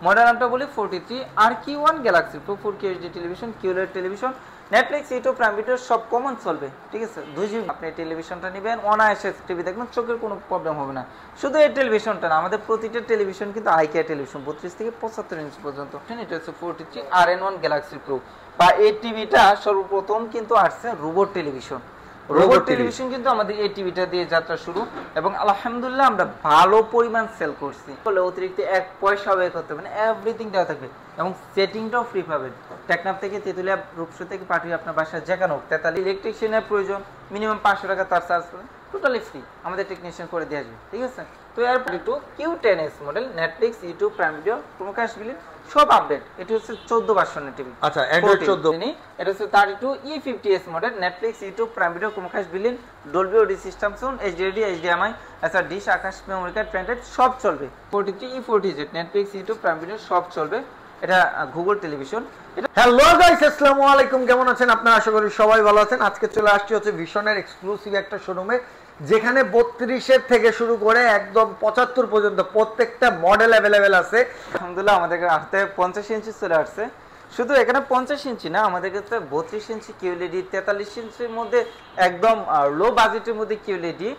Model নামটা বলি 43 আর Q1 Galaxy pro 4K HD television, QLED television, Netflix, YouTube, prime video সব common চলবে। ঠিক আছে, 2GB আপনি টেলিভিশনটা নেবেন, অনায়াসে টিভি দেখবেন, চোখের কোনো প্রবলেম হবে না। শুধু এই টেলিভিশনটা না, আমাদের প্রতিটা টেলিভিশন কিন্তু আইকেয়ার টেলিভিশন 32 থেকে 75 ইঞ্চি পর্যন্ত। এটা হচ্ছে 43 RN1 গ্যালাক্সি প্রো, বা এই টিভিটা সর্বপ্রথম কিন্তু আসছে রোবট টেলিভিশন। রোবট টেলিভিশন কিন্তু আমাদের এই টিভিটা দিয়ে যাত্রা শুরু, এবং আলহামদুলিল্লাহ আমরা ভালো পরিমাণ সেল করছি। বলে অতিরিক্ত এক পয়সা ব্যয় করতে হবে না, এভরিথিং দেওয়া থাকবে, এবং সেটিংটাও ফ্রি পাবেন। টেকনাফ থেকে তেতুলিয়া রূপসা থেকে পাঠিয়ে আপনার বাসায় যেখানে হোক, 43 ইলেকট্রিশিয়ানের প্রয়োজন, মিনিমাম 500 টাকা তার চার্জ করবেন, টোটালি ফ্রি, আমাদের টেকনিশিয়ান করে দিয়ে আসবে। ঠিক আছে, তো এরপর একটু Q10s model, Netflix, YouTube, prime video, Chromecast billing সব আপডেট। এটা হচ্ছে 14 ভার্সনের টিভি। আচ্ছা, অ্যান্ড্রয়েড 14। এটা হচ্ছে 32 E50s model, Netflix, YouTube, prime video, Chromecast billing, Dolby audio system sound, HD, HDMI, এছাড়া ডিশ, আকাশ, মেমোরি কার্ড, পেন ড্রাইভ সব চলবে। 43 E40Z, Netflix, YouTube, prime video সব চলবে। এটা গুগল টেলিভিশন। হ্যালো গাইস, আসসালামু আলাইকুম, কেমন আছেন আপনারা? আশা করি সবাই ভালো আছেন। আজকে চলে আসছি হচ্ছে ভিশনের এক্সক্লুসিভ একটা শোরুমে, যেখানে 32-এর থেকে শুরু করে একদম 75 পর্যন্ত প্রত্যেকটা মডেল অ্যাভেলেবেল আছে। আলহামদুলিল্লাহ আমাদের হাতে 50 ইঞ্চি চলে আসছে। শুধু এখানে 50 ইঞ্চি না, আমাদের কাছে 32 ইঞ্চি কিউএলইডি, 43 ইঞ্চির মধ্যে একদম লো বাজেটের মধ্যে কিউএলইডি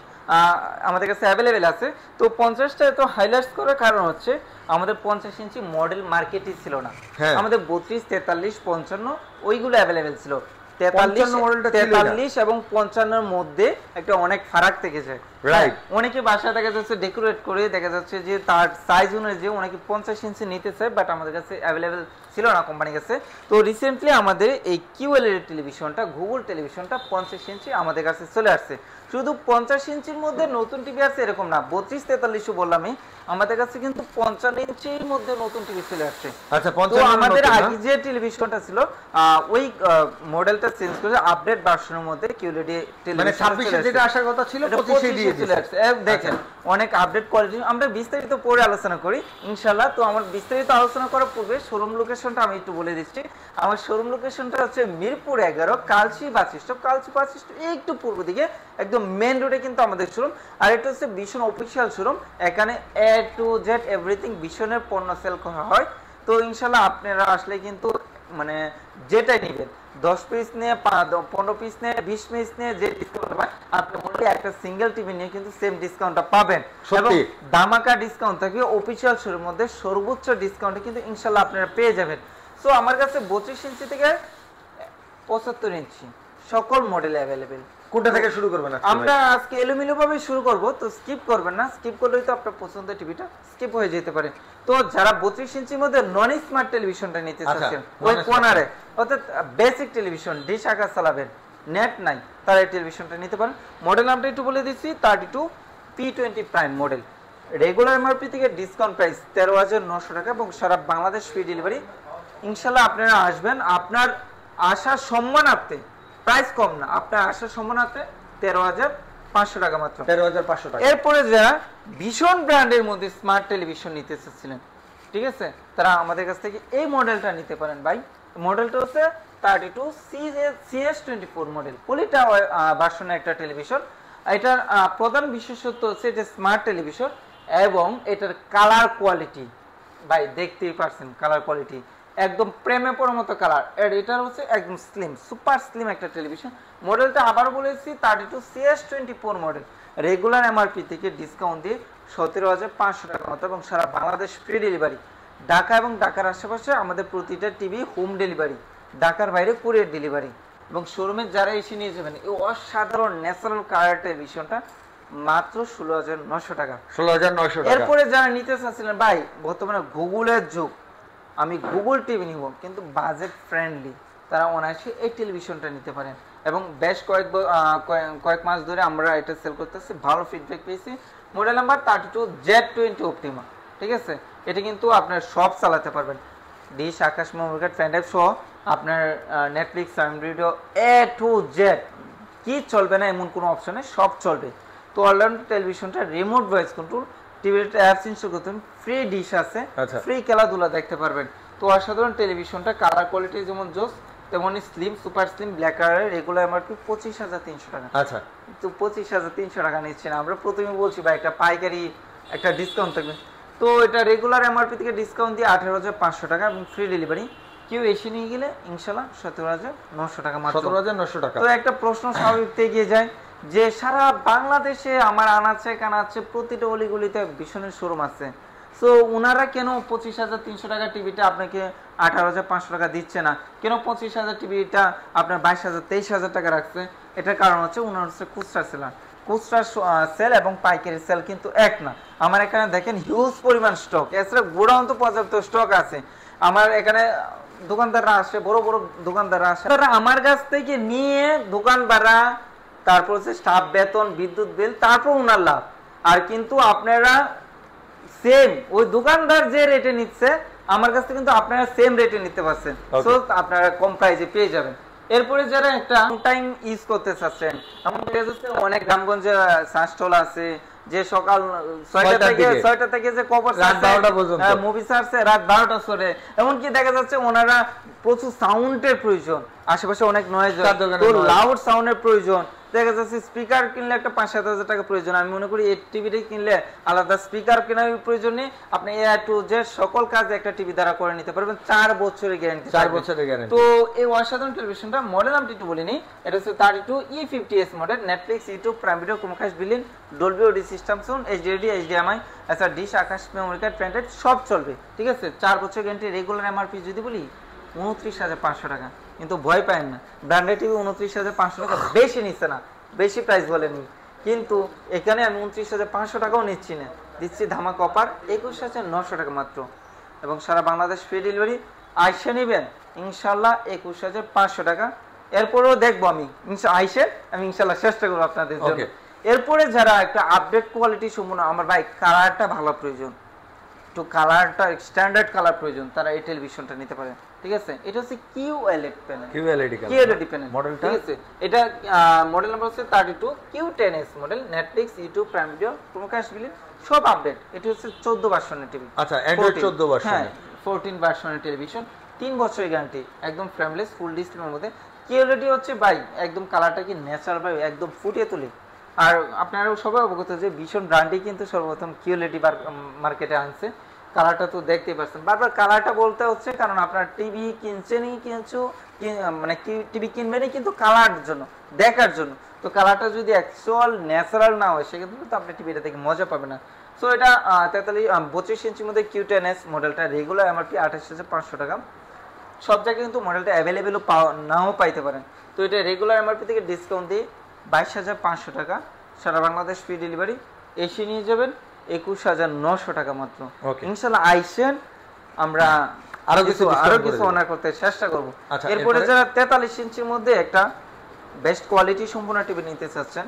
আমাদের কাছে অ্যাভেলেবেল আছে। তো 50টা এত হাইলাইটস করার কারণ হচ্ছে আমাদের 50 ইঞ্চি মডেল মার্কেটই ছিল না। আমাদের 32, 43, 55 ওইগুলো অ্যাভেলেবেল ছিল। 43 এবং 55-এর মধ্যে একটা অনেক ফারাক থেকে যায়। রাইট, অনেকে বাসা দেখা যাচ্ছে ডেকোরেট করে, দেখা যাচ্ছে যে তার সাইজ অনুযায়ী অনেকে 50 ইঞ্চি নিতে চায়, বাট আমাদের কাছে অ্যাভেলেবেল ছিল না কোম্পানির কাছে। তো রিসেন্টলি আমাদের এই কিউএলইডি টেলিভিশনটা, গুগল টেলিভিশনটা 50 ইঞ্চি আমাদের কাছে চলে আসছে। শুধু 50 ইঞ্চির মধ্যে নতুন টিভি আছে এরকম না, 32, 43 বললামই, আমাদের কাছে কিন্তু 55 ইঞ্চির মধ্যে নতুন টিভি চলে আসছে। আচ্ছা, তো আমাদের আগে যে টেলিভিশনটা ছিল ওই মডেলটা চেঞ্জ করে আপডেট ভার্সনের মধ্যে কিউএলইডি টেলিভিশন, মানে 26 যেটা আসার কথা ছিল 25 দিয়ে চলে আসছে। দেখেন অনেক আপডেট কোয়ালিটি। আমরা বিস্তারিত পরে আলোচনা করি ইনশাআল্লাহ। তো আমার বিস্তারিত আলোচনা করার পূর্বে শোরুম লোকেশনটা আমি একটু বলে দিচ্ছি। আমার শোরুম লোকেশনটা হচ্ছে মিরপুর 11, কালচি বাস স্টপ, একটু পূর্ব দিকে, একদম মেন রোডে কিন্তু আমাদের শোরুম। আর এটা হচ্ছে ভিশন অফিসিয়াল শোরুম, এখানে A to Z এভরিথিং ভিশনের পণ্য সেল করা হয়। তো ইনশাআল্লাহ আপনারা আসলে কিন্তু মানে যেটাই নেবেন, 10 পিস নিয়ে, 15 পিস নিয়ে, 20 পিস নিয়ে যে ডিসকাউন্ট পাবেন, আপনি মোটামুটি একটা সিঙ্গেল টিভি নিয়ে কিন্তু সেম ডিসকাউন্টটা পাবেন। এবং ধামাকা ডিসকাউন্ট থাকবে অফিসিয়াল শোরুমের মধ্যে, সর্বোচ্চ ডিসকাউন্টে কিন্তু ইনশাআল্লাহ আপনারা পেয়ে যাবেন। সো আমার কাছে 32 ইঞ্চি থেকে 75 ইঞ্চি সকল মডেল অ্যাভেলেবেল। কোনটা থেকে শুরু করবেন? আমরা আজকে এলোমেলো ভাবে শুরু করব, তো স্কিপ করবেন না। স্কিপ করলেই তো আপনার পছন্দের টিভিটা স্কিপ হয়ে যেতে পারে। তো যারা 32 ইঞ্চির মধ্যে নন স্মার্ট টেলিভিশনটা নিতে চাচ্ছেন, ওই কোনারে অর্থাৎ বেসিক টেলিভিশন, ডিশ আকাশ চালাবেন, নেট নাই, তারা এই টেলিভিশনটা নিতে পারেন। মডেল নামটা একটু বলে দিচ্ছি, 32 P20 prime model. Regular MRP থেকে ডিসকাউন্ট প্রাইস 13,900 টাকা, এবং সারা বাংলাদেশ ফ্রি ডেলিভারি। ইনশাআল্লাহ আপনারা আসবেন, আপনার আশার সম্মানার্থে, প্রাইস কম না, আপনার আশার সম্মানার্থে 13,500 টাকা মাত্র, 13,500 টাকা। এরপরে যারা ভীষণ ব্র্যান্ডের মধ্যে স্মার্ট টেলিভিশন নিতে চাচ্ছিলেন, ঠিক আছে, তারা আমাদের কাছ থেকে এই মডেলটা নিতে পারেন ভাই। মডেলটা হচ্ছে 32 CS24 মডেল, পলিটা ভার্সনের একটা টেলিভিশন। এটার প্রধান বিশেষত্ব হচ্ছে এটা স্মার্ট টেলিভিশন, এবং এটার কালার কোয়ালিটি ভাই দেখতেই পারছেন, কালার কোয়ালিটি একদম প্রেমে পড়ার মতো কালার। এটার হচ্ছে একদম স্লিম, সুপার স্লিম একটা টেলিভিশন। মডেলটা আবার বলেছি 32 CS24 মডেল। রেগুলার এমআরপি থেকে ডিসকাউন্ট দিয়ে 17,500 টাকা মতো, এবং সারা বাংলাদেশ ফ্রি ডেলিভারি। ঢাকা এবং ঢাকার আশেপাশে আমাদের প্রতিটা টিভি হোম ডেলিভারি, ঢাকার বাইরে কুরিয়ার ডেলিভারি। এবং শোরুমে যারা এসে নিয়ে যাবেন এই অসাধারণ ন্যাচারাল কালার টেলিভিশনটা মাত্র 16,900 টাকা। 16,900 টাকা। এরপরে যারা নিতে চাচ্ছিলেন ভাই, বর্তমানে গুগলের যুগ, আমি গুগল টিভি নিব কিন্তু বাজেট ফ্রেন্ডলি, তারা অনায়াসে এই টেলিভিশনটা নিতে পারেন। এবং বেশ কয়েক মাস ধরে আমরা এটা সেল করতেছি, ভালো ফিডব্যাক পেয়েছি। মডেল নাম্বার 32 Z20 অপটিমা, ঠিক আছে। এটা কিন্তু আপনার সব চালাতে পারবেন, ডিশ, আকাশ, মেমোরি কার্ড, পেন ড্রাইভ সহ আপনার Netflix, prime video A to Z কি চলবে না এমন কোনো অপশনে সব চলবে। তো অলরাউন্ড টেলিভিশনটা রিমোট ভয়েস কন্ট্রোল, টিভির অ্যাপস ইনস্টল করতে ফ্রি ডিশ আছে, ফ্রি খেলাধুলা দেখতে পারবেন। তো অসাধারণ টেলিভিশনটা, কালার কোয়ালিটি যেমন জোস তেমনই স্লিম, সুপার স্লিম, ব্ল্যাক কালারের। রেগুলার এমআরপি 25,300 টাকা। আচ্ছা, তো 25,300 টাকা নিচ্ছেন। আমরা প্রথমে বলছি ভাই একটা পাইকারি একটা ডিসকাউন্ট থাকবে, তো এটা রেগুলার এমআরপি থেকে ডিসকাউন্ট দিয়ে 18,500 টাকা এবং ফ্রি ডেলিভারি। কেউ এসে নিয়ে গেলে ইনশাল্লাহ 17,900 টাকা মাত্র। 17,900 টাকা। তো একটা প্রশ্ন স্বাভাবিক থেকে যায় যে সারা বাংলাদেশে আমার আনাচে কানাচে প্রতিটা অলিগলিতে ভীষণের শোরুম আছে, সো ওনারা কেন 25,300 টাকা টিভিটা আপনাকে 18,500 টাকা দিচ্ছে না, কেন 25,000 টিভিটা আপনার 22,000 23,000 টাকা রাখছে? এটার কারণ হচ্ছে ওনার হচ্ছে খুচরা সেলার। খুচরা সেল এবং পাইকারি সেল কিন্তু এক না। আমার এখানে দেখেন হিউজ পরিমাণ স্টক, এছাড়া গোডাউন তো পর্যাপ্ত স্টক আছে। আমার এখানে দোকানদাররা আসে, বড় বড় দোকানদাররা আসে, তারা আমার কাছ থেকে নিয়ে দোকান ভাড়া, তারপর হচ্ছে স্টাফ বেতন, বিদ্যুৎ বিল, তারপর ওনার লাভ। আর কিন্তু আপনারা সেম ওই দোকানদার যে রেটে নিচ্ছে আমার কাছ থেকে কিন্তু আপনারা সেম রেটে নিতে পারছেন, সো আপনারা কম প্রাইসে পেয়ে যাবেন। এরপরে যারা একটা টাইম ইউজ করতে চাচ্ছেন, এমন অনেক গ্রামগঞ্জে সাস্টল আছে যে সকাল 6টা থেকে যে কভার রাত 12টা পর্যন্ত মুভি ছাড়ছে, রাত 12টা সরে। এমনকি দেখা যাচ্ছে ওনারা প্রচুর সাউন্ডের প্রয়োজন, আশেপাশে অনেক নয়েজ, তো লাউড সাউন্ডের প্রয়োজন। দেখা যাচ্ছে স্পিকার কিনলে একটা 5-7 হাজার টাকা প্রয়োজন। আমি মনে করি এই টিভিটা কিনলে আলাদা স্পিকার কেনার প্রয়োজন নেই, আপনি এ টু জেড সকল কাজ একটা টিভি দ্বারা করে নিতে পারবেন। 4 বছরের গ্যারান্টি। 4 বছরের গ্যারান্টি। তো এই অসাধারণ টেলিভিশনটা মডেল নামটি একটু বলিনি, এটা হচ্ছে 32E50s model. Netflix, YouTube, prime video, Chromecast, বিলিন, Dolby audio system sound, HD, HDMI, আচ্ছা ডিশ, আকাশ, মেমোরি কার্ড, পেন ড্রাইভ সব চলবে, ঠিক আছে। 4 বছর গ্যারান্টি। রেগুলার এমআরপি যদি বলি 29,500 টাকা, কিন্তু ভয় পায় না, ব্র্যান্ডেড টিভি 29,500 টাকা বেশি নিচ্ছে না, বেশি প্রাইস বলেনি, কিন্তু এখানে আমি 29,500 টাকাও নিচ্ছি না, দিচ্ছি ধামাকা অফার 21,900 টাকা মাত্র, এবং সারা বাংলাদেশ ফ্রি ডেলিভারি। আইসে নেবেন ইনশাল্লাহ 21,500 টাকা। এরপরেও দেখবো আমি ইনশাল্লাহ চেষ্টা করবো আপনাদের জন্য। এরপরে যারা একটা আপডেট কোয়ালিটি সম্পূর্ণ, আমার ভাই কালারটা ভালো প্রয়োজন, একটু কালারটা স্ট্যান্ডার্ড কালার প্রয়োজন, তারা এই টেলিভিশনটা নিতে পারে, ঠিক আছে। এটা হচ্ছে QLED প্যানেল, QLED প্যানেল মডেলটা, ঠিক আছে। এটা মডেল নাম্বার হচ্ছে 32Q10s model. Netflix, YouTube, prime video, Chromecast, বিলিন সব আপডেট। এটা হচ্ছে 14 ভার্সনের টিভি। আচ্ছা, অ্যান্ড্রয়েড 14 ভার্সন। হ্যাঁ, 14 ভার্সনের টেলিভিশন, 3 বছরের গ্যারান্টি, একদম ফ্রেমলেস, ফুল ডিসপ্লের মধ্যে। QLED হচ্ছে ভাই একদম কালারটা কি ন্যাচারাল ভাই একদম ফুটিয়ে তুলি। আর আপনারাও সবাই অবগত যে ভীষণ ব্র্যান্ডই কিন্তু সর্বপ্রথম QLED মার্কেটে আনছে। কালারটা তো দেখতেই পাচ্ছেন, বারবার কালারটা বলতে হচ্ছে কারণ আপনার টিভি মানে টিভি কিনবেনই কিন্তু কালার জন্য, দেখার জন্য। তো কালারটা যদি অ্যাকচুয়াল ন্যাচারাল না হয় সেক্ষেত্রে তো আপনি টিভিটা দেখে মজা পাবেন না। সো এটা 32 ইঞ্চির মধ্যে Q10s মডেলটা। রেগুলার এমআরপি 28,500 টাকা। সব জায়গায় কিন্তু মডেলটা অ্যাভেলেবেলও নাও পাইতে পারেন। তো এটা রেগুলার এমআরপি থেকে ডিসকাউন্ট দিয়ে 22,500 টাকা, সারা বাংলাদেশ ফ্রি ডেলিভারি। এসে নিয়ে যাবেন 21,900 টাকা মাত্র। ইনশাআল্লাহ আইসেন, আমরা আরো কিছু অনার করতে চেষ্টা করব। এরপরে যারা 43 ইঞ্চির মধ্যে একটা বেস্ট কোয়ালিটি সম্পূর্ণ টিভি নিতে চাচ্ছেন,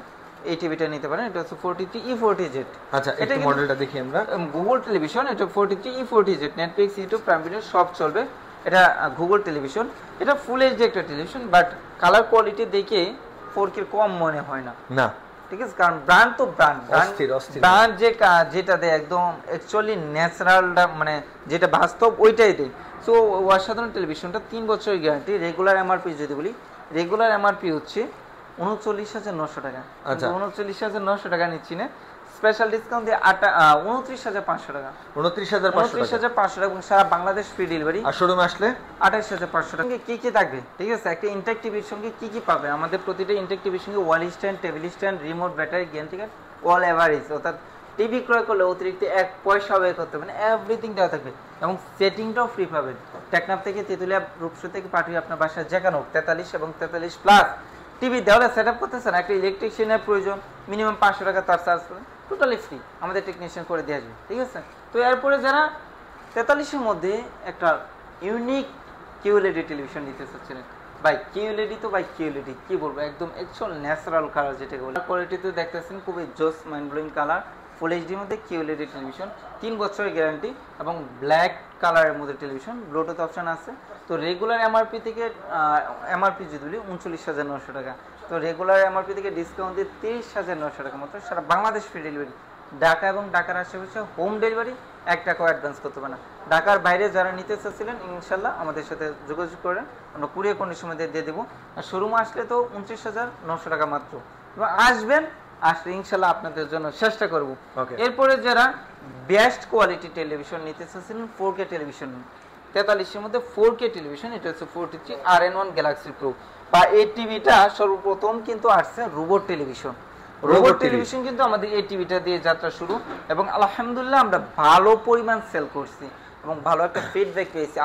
এই টিভিটা নিতে পারেন। এটা হচ্ছে 43E40Z। আচ্ছা, এটা মডেলটা দেখি আমরা। গুগল টেলিভিশন, এটা 43E40Z। Netflix, YouTube, prime video সব চলবে। এটা গুগল টেলিভিশন, এটা ফুল এইচডি একটা টেলিভিশন, বাট কালার কোয়ালিটি দেখে 4K কম মনে হয় না, ঠিক আছে। কারণ ব্র্যান্ড তো ব্র্যান্ড যেটা দেয় একদম অ্যাকচুয়ালি ন্যাচারালটা, মানে যেটা বাস্তব ওইটাই দেয়। সো অসাধারণ টেলিভিশনটা, 3 বছরের গ্যারান্টি। রেগুলার এমআরপি যদি বলি, রেগুলার এমআরপি হচ্ছে 39,900 টাকা। 39,900 টাকা নিচ্ছি না, স্পেশাল ডিসকাউন্ট দিয়ে 29,500 টাকা। 29,500 টাকা এবং সারা বাংলাদেশ ফ্রি ডেলিভারি। আর শোরুমে আসলে 28,500 টাকা। কি কি থাকবে, ঠিক আছে। একটা ইনটেক টিভির সঙ্গে কি কি পাবে? আমাদের প্রতিটা ইনটেক টিভির সঙ্গে wall stand, table stand, remote, battery, guarantee card, all average, অর্থাৎ টিভি ক্রয় করলে অতিরিক্ত 1 পয়সা ব্যয় করতে হবে না, এভরিথিং দেওয়া থাকবে এবং সেটিংটাও ফ্রি পাবেন। টেকনাফ থেকে, তেতুলিয়া, রূপসা থেকে পাঠিয়ে আপনার বাসায় যেখানে হোক 43 এবং 43 প্লাস টিভি দেওয়ালে সেট আপ করতেছেন, একটা ইলেকট্রিশিয়ানের প্রয়োজন, মিনিমাম 500 টাকা তার চার্জ করেন, টোটালি ফ্রি, আমাদের টেকনিশিয়ান করে দিয়ে আসবে, ঠিক আছে। তো এরপরে যারা 43-এর মধ্যে একটা ইউনিক QLED টেলিভিশন নিতে চাচ্ছিলেন, ভাই QLED তো ভাই QLED কি বলবো, একদম অ্যাকচুয়াল ন্যাচারাল কালার যেটাকে বলে। কোয়ালিটিতে দেখতেছেন খুবই জোস মাইন্ড ব্লোয়িং কালার, ফুল এইচডির মধ্যে QLED টেলিভিশন, 3 বছরের গ্যারান্টি এবং ব্ল্যাক কালারের মধ্যে টেলিভিশন, ব্লুটুথ অপশন আছে। তো রেগুলার এমআরপি থেকে এমআরপি যদি বলি 39,900 টাকা। তো রেগুলার এমআরপি থেকে ডিসকাউন্ট দিয়ে 23,900 টাকা মাত্র, সারা বাংলাদেশ ফ্রি ডেলিভারি। ঢাকা এবং ঢাকার আশেপাশে হোম ডেলিভারি, 1 টাকাও অ্যাডভান্স করতে হবে না। ঢাকার বাইরে যারা নিতে চাচ্ছিলেন ইনশাল্লাহ আমাদের সাথে যোগাযোগ করেন, আমরা কুরিয়ার কন্ডিশনের মধ্যে দিয়ে দেবো। আর শোরুমে আসলে তো 29,900 টাকা মাত্র। আসবেন, আসলে ইনশাল্লাহ আপনাদের জন্য চেষ্টা করব। এরপরে যারা বেস্ট কোয়ালিটি টেলিভিশন নিতে চাচ্ছিলেন 4K টেলিভিশন 43 এর মধ্যে 4K টেলিভিশন, এটা হচ্ছে 43 RN1 গ্যালাক্সি প্রো বা এই টিভিটা সর্বপ্রথম কিন্তু আসছে রোবট টেলিভিশন। রোবট টেলিভিশন কিন্তু আমাদের এই টিভিটা দিয়ে যাত্রা শুরু এবং আলহামদুলিল্লাহ আমরা ভালো পরিমাণ সেল করছি এবং ভালো একটা ফিডব্যাক পেয়েছি,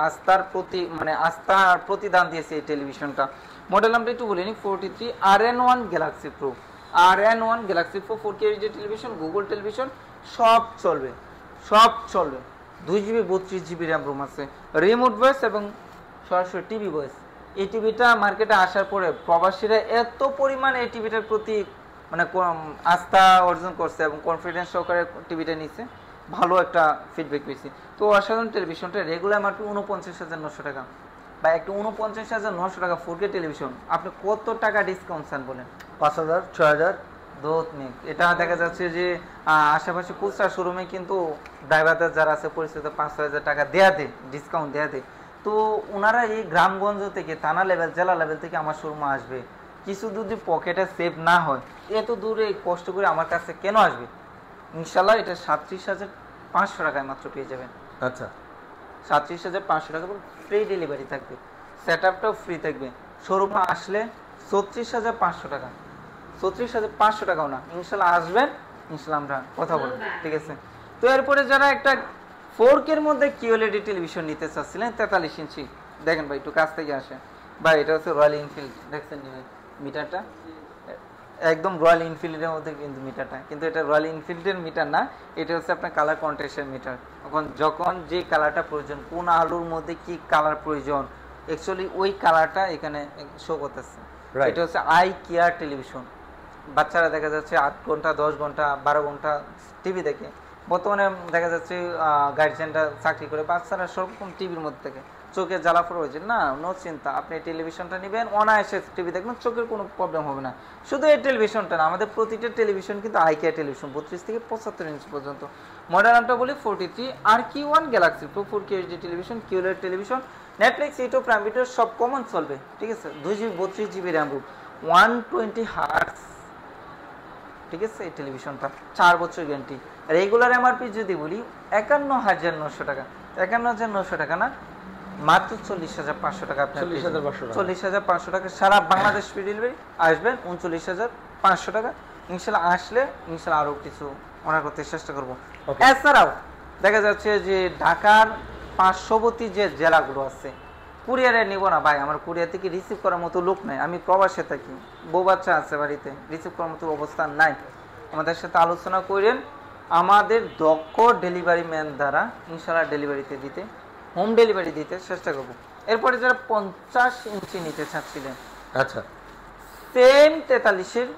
আস্থার প্রতিদান দিয়েছে এই টেলিভিশনটা। মডেল নাম্বার একটু বলিনি 43 RN1 Galaxy pro. RN1 Galaxy pro 4K HD television, Google television সব চলবে, সব চলবে। 2GB 32GB র্যাম রোম আছে, রিমোট ভয়েস এবং সরাসরি টিভি ভয়েস। এই টিভিটা মার্কেটে আসার পরে প্রবাসীরা এত পরিমাণ এই টিভিটার প্রতি আস্থা অর্জন করছে এবং কনফিডেন্স সহকারে টিভিটা নিচ্ছে, ভালো একটা ফিডব্যাক পেয়েছি। তো অসাধারণ টেলিভিশনটা রেগুলার মাত্র 49,900 টাকা বা একটা 49,900 টাকা 4K টেলিভিশন। আপনি কত টাকা ডিসকাউন্ট চান বলেন? 5,000 6,000 এটা দেখা যাচ্ছে যে আশেপাশে খুচরা শোরুমে কিন্তু ড্রাইভারদের যারা আছে পরিচিত 5,000 টাকা দেয়াতে ডিসকাউন্ট দেয়াতে, তো ওনারা এই গ্রামগঞ্জ থেকে থানা লেভেল জেলা লেভেল থেকে আমার শোরুমে আসবে, কিছু যদি পকেটে সেভ না হয় এত দূরে কষ্ট করে আমার কাছে কেন আসবে? ইনশাল্লাহ এটা 37,500 টাকায় মাত্র পেয়ে যাবেন। আচ্ছা 37,500 টাকা ফ্রি ডেলিভারি থাকবে, সেট আপটাও ফ্রি থাকবে। শোরুমে আসলে 36,500 টাকা, 36,500 টাকাও না, ইনশাল্লাহ আসবেন, ইনশাল্লাহ আমরা কথা বলবো, ঠিক আছে? তো এরপরে যারা একটা 4K এর মধ্যে কিউএলইডি টেলিভিশন নিতে চাচ্ছিলেন 43 ইঞ্চি, দেখেন ভাই একটু কাছ থেকে আসে ভাই, এটা হচ্ছে রয়্যাল এনফিল্ড, দেখছেন মিটারটা একদম রয়্যাল এনফিল্ডের মধ্যে কিন্তু মিটারটা, কিন্তু এটা রয়্যাল এনফিল্ডের মিটার না, এটা হচ্ছে আপনার কালার কন্ট্রাস্টের মিটার। যখন যে কালারটা প্রয়োজন, কোন আলুর মধ্যে কি কালার প্রয়োজন, অ্যাকচুয়ালি ওই কালারটা এখানে শো করতেছে। এটা হচ্ছে আই কেয়ার টেলিভিশন। বাচ্চারা দেখা যাচ্ছে 8 ঘন্টা 10 ঘন্টা 12 ঘন্টা টিভি দেখে, বর্তমানে দেখা যাচ্ছে গার্জিয়ানরা চাকরি করে, বাচ্চারা সবরকম টিভির মধ্যে থেকে চোখে জ্বালা পড়ে হয়েছে না, নো চিন্তা, আপনি এই টেলিভিশনটা নেবেন, অনায়াসে টিভি দেখবেন, চোখের কোনো প্রবলেম হবে না। শুধু এই টেলিভিশনটা না, আমাদের প্রতিটা টেলিভিশন কিন্তু আইকেয়ার টেলিভিশন 32 থেকে 75 ইঞ্চি পর্যন্ত। মডেল নামটা বলি 43 RQ1 Galaxy pro 4K HD television, QLED television, Netflix, YouTube, prime video সব কমন চলবে, ঠিক আছে? 2GB 32GB RAM ROM, 120 hertz, ঠিক আছে? এই টেলিভিশনটা 4 বছর গ্যারান্টি। রেগুলার এমআরপি যদি বলি 51,900 টাকা, 51,900 টাকা না, মাত্র 40,500 টাকা। আপনার 40,500 টাকা সারা বাংলাদেশ ফ্রি ডেলিভারি, আসবেন 39,500 টাকা। ইনশাল্লাহ আসলে ইনশাল্লাহ আরো কিছু অর্ডার করতে চেষ্টা করবো। এছাড়াও দেখা যাচ্ছে যে ঢাকার পার্শ্ববর্তী যে জেলাগুলো আছে, কুরিয়ারে নিব না ভাই, আমার কুরিয়ার থেকে রিসিভ করার মতো লোক নাই, আমি প্রবাসে থাকি, বউ বাচ্চা আছে বাড়িতে, রিসিভ করার মতো অবস্থান নাই। আমাদের সাথে আলোচনা করেন, আমাদের দক্ষ ডেলিভারি ম্যান দ্বারা ইনশাল্লাহ ডেলিভারিতে দিতে, হোম ডেলিভারি দিতে চেষ্টা করব। এরপরে যারা 50 ইঞ্চি নিতে চাচ্ছিলেন, আচ্ছা সেম 43-এর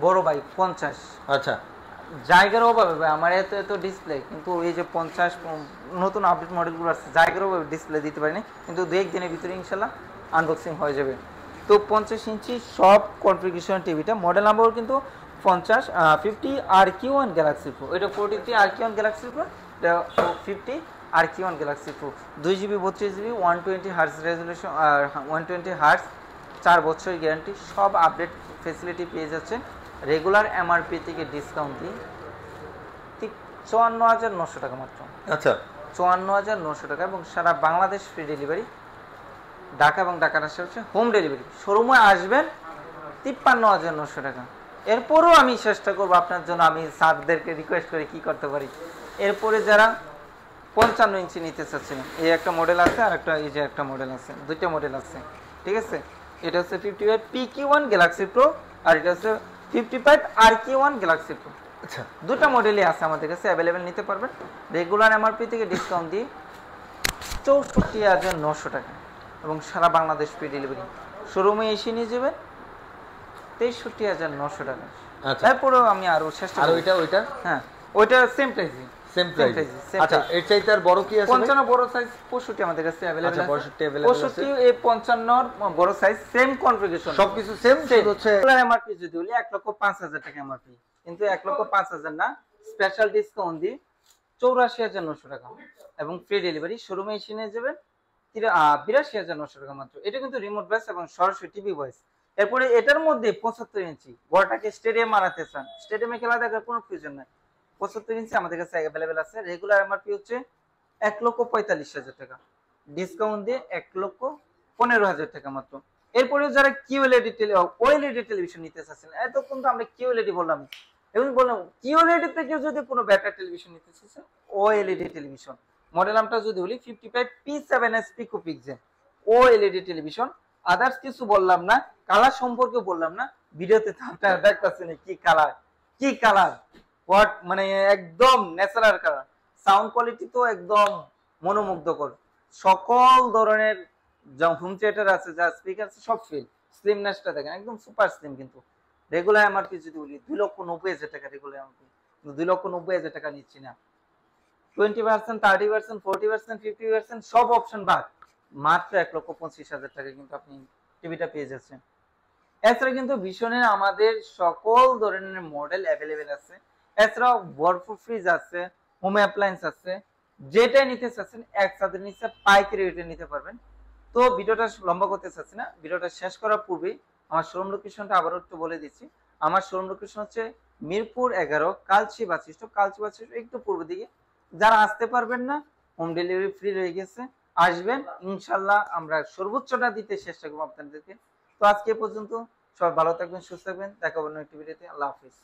বড় ভাই 50, আচ্ছা জায়গার অভাবে ভাই আমার এত ডিসপ্লে, কিন্তু এই যে 50 নতুন আপডেট মডেলগুলো আসছে, জায়গার অভাবে ডিসপ্লে দিতে পারিনি, কিন্তু 2-1 দিনের ভিতরে ইনশাল্লাহ আনবক্সিং হয়ে যাবে। তো 50 ইঞ্চি সব কনফিগারেশন টিভিটা, মডেল নাম্বার কিন্তু 50 RQ1 গ্যালাক্সি প্রো, এটা 43 RQ1 গ্যালাক্সি প্রো, এটা 50 RQ1 Galaxy pro, 2GB 32GB 120 hertz resolution, 120 hertz, 4 বছর গ্যারান্টি, সব আপডেট ফেসিলিটি পেয়ে যাচ্ছেন। রেগুলার এমআরপি থেকে ডিসকাউন্ট দিই 54,900 টাকা মাত্র, আচ্ছা 54,900 টাকা, এবং সারা বাংলাদেশ ফ্রি ডেলিভারি, ঢাকা এবং ঢাকার আশেপাশে হোম ডেলিভারি। শোরুমে আসবেন 53,900 টাকা। এরপরও আমি চেষ্টা করবো আপনার জন্য, আমি স্যারদেরকে রিকোয়েস্ট করে কি করতে পারি। এরপরে যারা 55 ইঞ্চি নিতে চাচ্ছেন, এই একটা মডেল আছে আর একটা এই যে একটা মডেল আছে, দুইটা মডেল আছে, ঠিক আছে? এটা হচ্ছে 55 PQ1 গ্যালাক্সি প্রো আর এটা হচ্ছে 55 RQ1 গ্যালাক্সি প্রো। আচ্ছা দুটো মডেলই আছে আমাদের কাছে, অ্যাভেলেবেল নিতে পারবেন। রেগুলার এমআরপি থেকে ডিসকাউন্ট দিয়ে 64,900 টাকা এবং সারা বাংলাদেশ ফ্রি ডেলিভারি। শোরুমে এসে নিয়ে যাবেন 63,900 টাকা। আচ্ছা তারপরেও আমি আরো চেষ্টা আর ওইটা হ্যাঁ ওইটা সেম প্রাইসই, সেম প্রাইস। আচ্ছা এর চাইতে আর বড় কি আছে? 55 বড় সাইজ 65 আমাদের কাছে अवेलेबल আছে। 65 अवेलेबल আছে। 65 এই 55 বড় সাইজ সেম কনফিগারেশন, সবকিছু সেম, শুধু হচ্ছে এমআরপি যদি বলি 1,05,000 টাকা এমআরপি, কিন্তু 1,05,000 না, স্পেশাল ডিসকাউন্ট দিয়ে 84,900 টাকা এবং ফ্রি ডেলিভারি। শোরুমে এসে নিয়ে যাবেন 82,900 টাকা মাত্র। এটা কিন্তু রিমোট ভয়েস এবং সরাসরি টিভি ভয়েস। এরপরে এটার মধ্যে 75 ইঞ্চি, বড়টাকে স্টেডিয়াম বানাতে চান, স্টেডিয়ামে খেলা দেখার কোনো প্রয়োজন নাই, 75 ইঞ্চি আমাদের কাছে অ্যাভেলেবেল আছে। রেগুলার এমআরপি হচ্ছে 1,45,000 টাকা, ডিসকাউন্ট দিয়ে 1,15,000 টাকা মাত্র। এরপরেও যারা কিউএলইডি ওএলইডি টেলিভিশন নিতে চাচ্ছেন, এতক্ষণ তো আমরা কিউএলইডি বললাম, এবং বললাম কিউএলইডি থেকে যদি কোনো বেটার টেলিভিশন নিতে চাচ্ছেন, ওএলইডি টেলিভিশন মডেল নামটা যদি বলি 55P7S পিকোপিক্সেল ওএলইডি টেলিভিশন। আদার্স কিছু বললাম না, কালার সম্পর্কে বললাম না, ভিডিওতে তো আপনারা দেখতেছেন কি কালার, কি কালার, হোয়াট মানে একদম ন্যাচারাল কালার। সাউন্ড কোয়ালিটি তো একদম মনোমুগ্ধকর। সকল ধরনের যা হোম থিয়েটার আছে, যা স্পিকার আছে, সব ফিল। স্লিমনেসটা দেখেন একদম সুপার স্লিম। কিন্তু রেগুলার এমআরপি যদি বলি 2,90,000 টাকা রেগুলার এমআরপি, 2,90,000 টাকা নিচ্ছি না। 20%, 30%, 40%, 50% সব অপশন বাদ, মাত্র 1,25,000 টাকা কিন্তু আপনি টিভিটা পেয়ে যাচ্ছেন। এছাড়া কিন্তু ভীষণের আমাদের সকল ধরনের মডেল অ্যাভেলেবেল আছে। এছাড়াও ভরপুর ফ্রিজ আছে, হোম অ্যাপ্লায়েন্স আছে, যেটাই নিতে চাচ্ছেন একসাথে নিচে পাইকারি রেটে নিতে পারবেন। তো ভিডিওটা লম্বা করতে চাচ্ছি না, ভিডিওটা শেষ করার পূর্বেই আমার শোরুম লোকেশনটা আবারও একটু বলে দিচ্ছি। আমার শোরুম লোকেশন হচ্ছে মিরপুর 11, কালচি বাস স্টপ, কালচি বাস স্টপ একটু পূর্ব দিকে। যারা আসতে পারবেন না, হোম ডেলিভারি ফ্রি রয়ে গেছে, আসবেন ইনশাল্লাহ আমরা সর্বোচ্চটা দিতে চেষ্টা করবো আপনাদেরকে। তো আজকে পর্যন্ত, সবাই ভালো থাকবেন, সুস্থ থাকবেন, দেখা হবে নতুন ভিডিওতে। আল্লাহ হাফিজ।